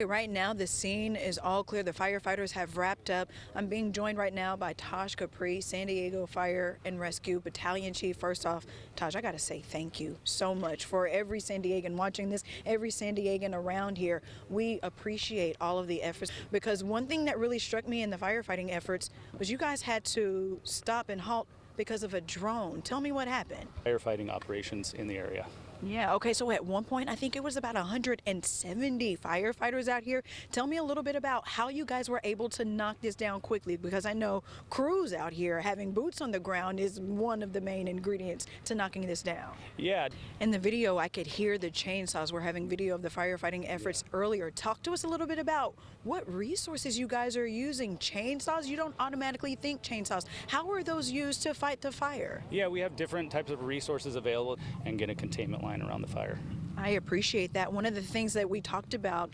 Right now, the scene is all clear. The firefighters have wrapped up. I'm being joined right now by Taj Capri, San Diego Fire and Rescue Battalion Chief. First off, Taj, I got to say thank you so much for every San Diegan watching this, every San Diegan around here. We appreciate all of the efforts, because one thing that really struck me in the firefighting efforts was you guys had to stop and halt because of a drone. Tell me what happened. Firefighting operations in the area. Yeah, okay, so at one point, I think it was about 170 firefighters out here. Tell me a little bit about how you guys were able to knock this down quickly, because I know crews out here having boots on the ground is one of the main ingredients to knocking this down. Yeah. In the video, I could hear the chainsaws. We're having video of the firefighting efforts earlier. Talk to us a little bit about what resources you guys are using. Chainsaws? You don't automatically think chainsaws. How are those used to fight the fire? Yeah, we have different types of resources available and get a containment line around the fire. I appreciate that. One of the things that we talked about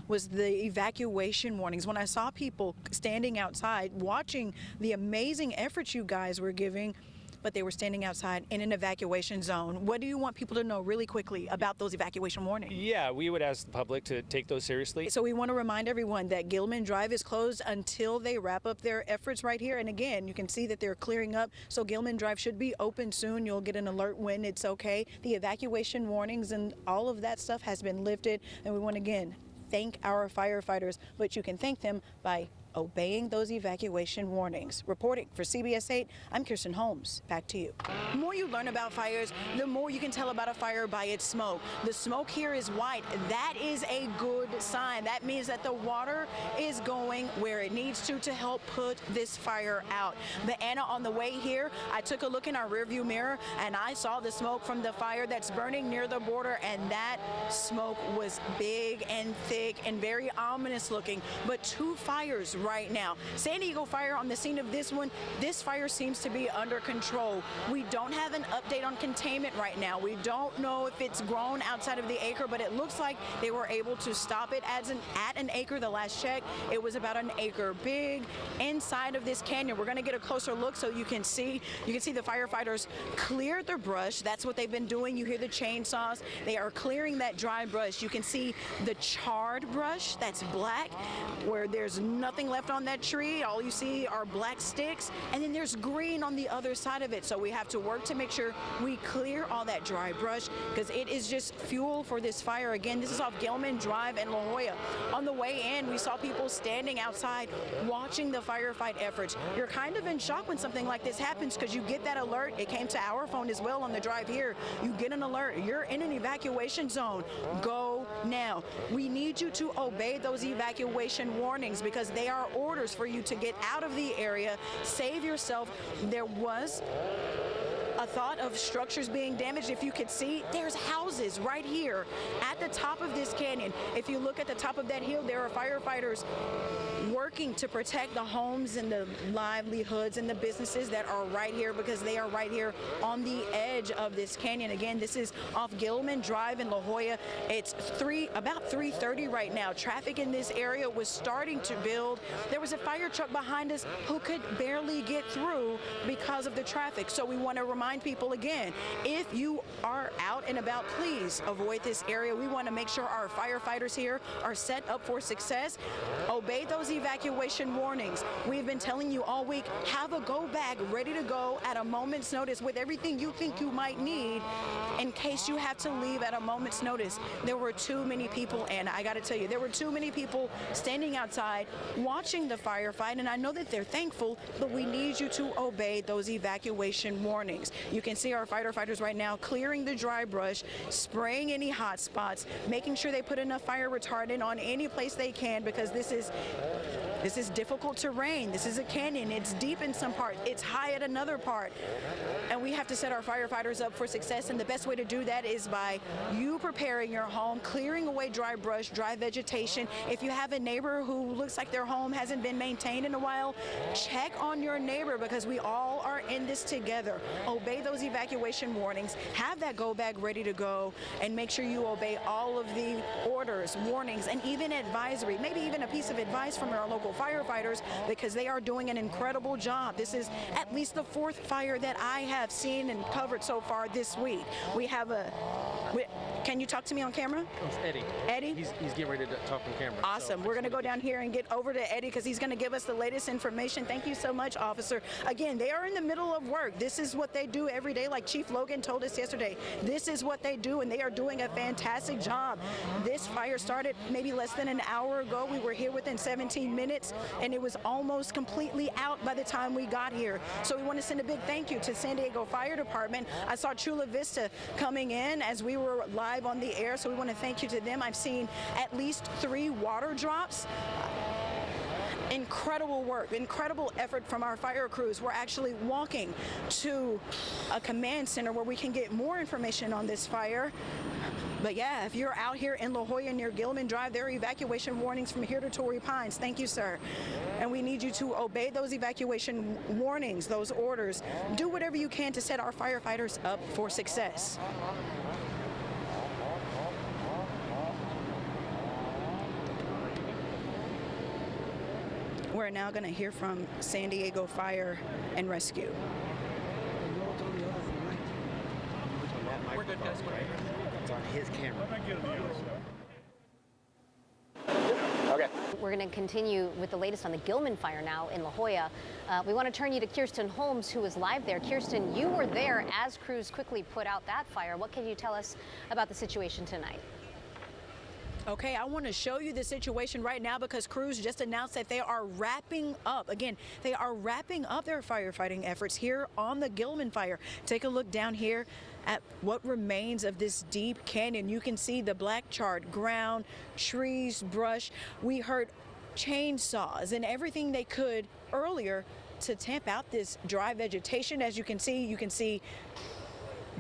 was the evacuation warnings. When I saw people standing outside watching the amazing efforts you guys were giving, but they were standing outside in an evacuation zone. What do you want people to know really quickly about those evacuation warnings? Yeah, we would ask the public to take those seriously. So we want to remind everyone that Gilman Drive is closed until they wrap up their efforts right here. And again, you can see that they're clearing up. So Gilman Drive should be open soon. You'll get an alert when it's okay. The evacuation warnings and all of that stuff has been lifted. And we want to again thank our firefighters, but you can thank them by obeying those evacuation warnings. Reporting for CBS 8, I'm Keristen Holmes. Back to you. The more you learn about fires, the more you can tell about a fire by its smoke. The smoke here is white. That is a good sign. That means that the water is going where it needs to help put this fire out. But Anna, on the way here, I took a look in our rearview mirror and I saw the smoke from the fire that's burning near the border, and that smoke was big and thick and very ominous looking. But two fires right now. San Diego Fire on the scene of this one. This fire seems to be under control. We don't have an update on containment right now. We don't know if it's grown outside of the acre, but it looks like they were able to stop it at an acre. The last check, it was about an acre big inside of this canyon. We're going to get a closer look so you can see the firefighters cleared their brush. That's what they've been doing. You hear the chainsaws. They are clearing that dry brush. You can see the charred brush that's black, where there's nothing left on that tree. All you see are black sticks, and then there's green on the other side of it. So we have to work to make sure we clear all that dry brush, because it is just fuel for this fire. Again, this is off Gilman Drive and La Jolla. On the way in, we saw people standing outside watching the firefight efforts. You're kind of in shock when something like this happens, because you get that alert. It came to our phone as well on the drive here. You get an alert. You're in an evacuation zone. Go now. We need you to obey those evacuation warnings, because they are orders for you to get out of the area, save yourself. There was a thought of structures being damaged. If you could see, there's houses right here at the top of this canyon. If you look at the top of that hill, there are firefighters working to protect the homes and the livelihoods and the businesses that are right here, because they are right here on the edge of this canyon. Again, this is off Gilman Drive in La Jolla. It's about 3:30 right now. Traffic in this area was starting to build. There was a fire truck behind us who could barely get through because of the traffic. So we want to remind people again, if you are out and about, please avoid this area. We want to make sure our firefighters here are set up for success. Obey those evacuation warnings. We've been telling you all week, have a go bag ready to go at a moment's notice with everything you think you might need in case you have to leave at a moment's notice. There were too many people, and I got to tell you, there were too many people standing outside watching the firefight, and I know that they're thankful, but we need you to obey those evacuation warnings. You can see our firefighters right now clearing the dry brush, spraying any hot spots, making sure they put enough fire retardant on any place they can, because this is difficult terrain. This is a canyon. It's deep in some part. It's high at another part. And we have to set our firefighters up for success. And the best way to do that is by you preparing your home, clearing away dry brush, dry vegetation. If you have a neighbor who looks like their home hasn't been maintained in a while, check on your neighbor, because we all are in this together. Obey those evacuation warnings. Have that go bag ready to go, and make sure you obey all of the orders, warnings, and even advisory. Maybe even a piece of advice from our local firefighters, because they are doing an incredible job. This is at least the 4th fire that I have seen and covered so far this week. We have Can you talk to me on camera? Oh, it's Eddie. Eddie? He's getting ready to talk on camera. Awesome. So We're going to go down here and get over to Eddie because he's going to give us the latest information. Thank you so much, officer. Again, they are in the middle of work. This is what they do every day. Like Chief Logan told us yesterday, this is what they do, and they are doing a fantastic job. This fire started maybe less than an hour ago. We were here within 17 minutes, and it was almost completely out by the time we got here. So we want to send a big thank you to San Diego Fire Department. I saw Chula Vista coming in as we were live on the air, so we want to thank you to them. I've seen at least 3 water drops. Incredible work, incredible effort from our fire crews. We're actually walking to a command center where we can get more information on this fire. But yeah, if you're out here in La Jolla near Gilman Drive, there are evacuation warnings from here to Torrey Pines. Thank you, sir. And we need you to obey those evacuation warnings, those orders. Do whatever you can to set our firefighters up for success. We're now going to hear from San Diego Fire and Rescue. we're good, guys. It's on his camera. Okay. We're going to continue with the latest on the Gilman fire now in La Jolla. We want to turn you to Keristen Holmes, who is live there. Keristen, you were there as crews quickly put out that fire. What can you tell us about the situation tonight? Okay, I want to show you the situation right now because crews just announced that they are wrapping up. Again, they are wrapping up their firefighting efforts here on the Gilman fire. Take a look down here at what remains of this deep canyon. You can see the black charred ground, trees, brush. We heard chainsaws and everything they could earlier to tamp out this dry vegetation. As you can see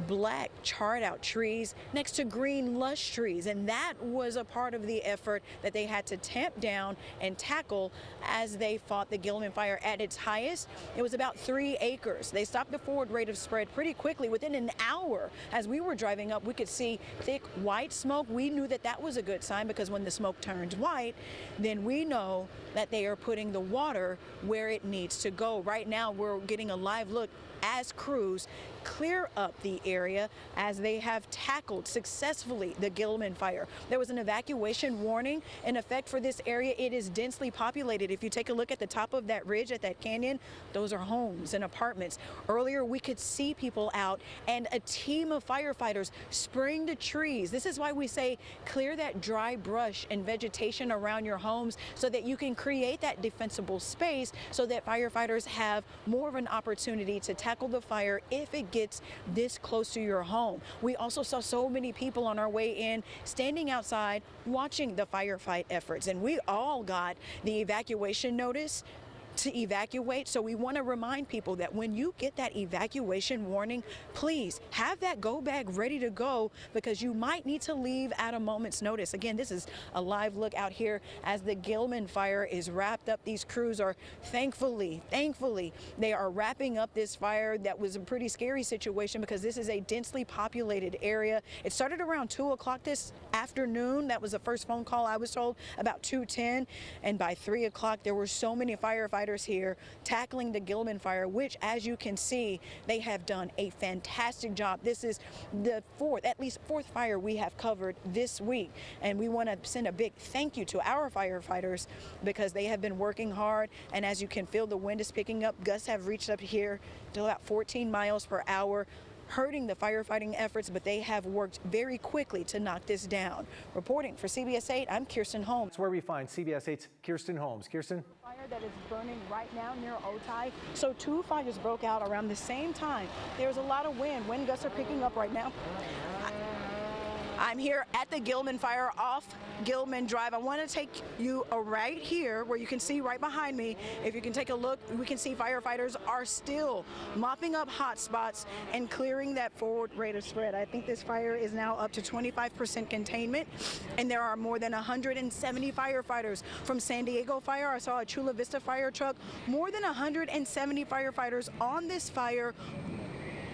black charred out trees next to green lush trees, and that was a part of the effort that they had to tamp down and tackle as they fought the Gilman fire at its highest. It was about 3 acres. They stopped the forward rate of spread pretty quickly. Within an hour, as we were driving up, we could see thick white smoke. We knew that that was a good sign because when the smoke turns white, then we know that they are putting the water where it needs to go. Right now, we're getting a live look as crews clear up the area as they have tackled successfully the Gilman fire. There was an evacuation warning in effect for this area. It is densely populated. If you take a look at the top of that ridge, at that canyon, those are homes and apartments. Earlier, we could see people out and a team of firefighters spraying the trees. This is why we say clear that dry brush and vegetation around your homes so that you can create that defensible space so that firefighters have more of an opportunity to tackle the fire if it gets this close to your home. We also saw so many people on our way in standing outside watching the firefight efforts, and we all got the evacuation notice to evacuate. So we want to remind people that when you get that evacuation warning, please have that go bag ready to go because you might need to leave at a moment's notice. Again, this is a live look out here as the Gilman fire is wrapped up. These crews are thankfully, they are wrapping up this fire. That was a pretty scary situation because this is a densely populated area. It started around 2 o'clock this afternoon. That was the first phone call I was told, about 2:10. And by 3 o'clock, there were so many firefighters here tackling the Gilman fire, which, as you can see, they have done a fantastic job. This is the at least fourth fire we have covered this week, and we want to send a big thank you to our firefighters because they have been working hard. And as you can feel, the wind is picking up. Gusts have reached up here to about 14 miles per hour, hurting the firefighting efforts, but they have worked very quickly to knock this down. Reporting for CBS 8, I'm Keristen Holmes. That's where we find CBS 8's Keristen Holmes. Keristen? Fire that is burning right now near Otay. So 2 fires broke out around the same time. There's a lot of wind. Wind gusts are picking up right now. I'm here at the Gilman fire off Gilman Drive. I want to take you right here where you can see right behind me. If you can take a look, we can see firefighters are still mopping up hot spots and clearing that forward rate of spread. I think this fire is now up to 25% containment, and there are more than 170 firefighters from San Diego Fire. I saw a Chula Vista fire truck. More than 170 firefighters on this fire,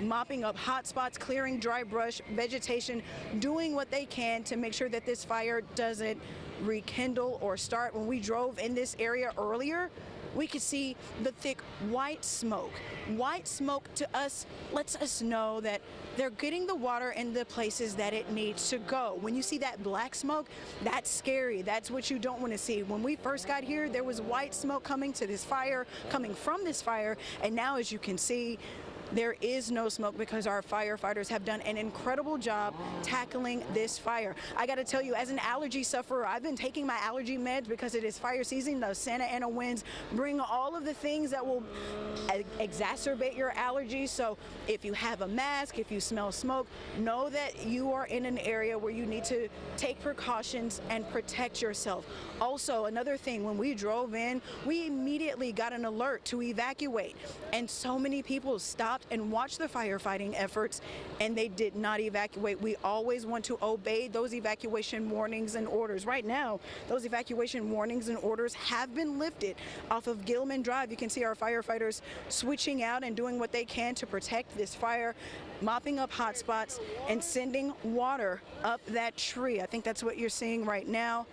mopping up hot spots, clearing dry brush, vegetation, doing what they can to make sure that this fire doesn't rekindle or start. When we drove in this area earlier, we could see the thick white smoke. White smoke to us lets us know that they're getting the water in the places that it needs to go. When you see that black smoke, that's scary. That's what you don't want to see. When we first got here, there was white smoke coming from this fire, and now as you can see, there is no smoke because our firefighters have done an incredible job tackling this fire. I got to tell you, as an allergy sufferer, I've been taking my allergy meds because it is fire season. Those Santa Ana winds bring all of the things that will exacerbate your allergies. So if you have a mask, if you smell smoke, know that you are in an area where you need to take precautions and protect yourself. Also, another thing, when we drove in, we immediately got an alert to evacuate, and so many people stopped and watched the firefighting efforts, and they did not evacuate. We always want to obey those evacuation warnings and orders. Right now, those evacuation warnings and orders have been lifted off of Gilman Drive. You can see our firefighters switching out and doing what they can to protect this fire, mopping up hot spots and sending water up that tree. I think that's what you're seeing right now.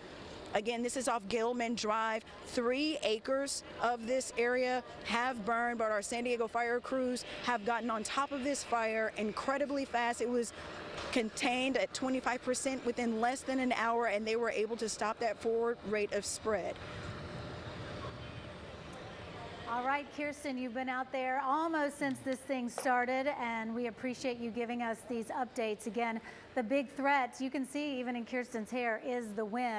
Again, this is off Gilman Drive. 3 acres of this area have burned, but our San Diego fire crews have gotten on top of this fire incredibly fast. It was contained at 25% within less than an hour, and they were able to stop that forward rate of spread. All right, Keristen, you've been out there almost since this thing started, and we appreciate you giving us these updates. Again, the big threat, you can see even in Keristen's hair, is the wind.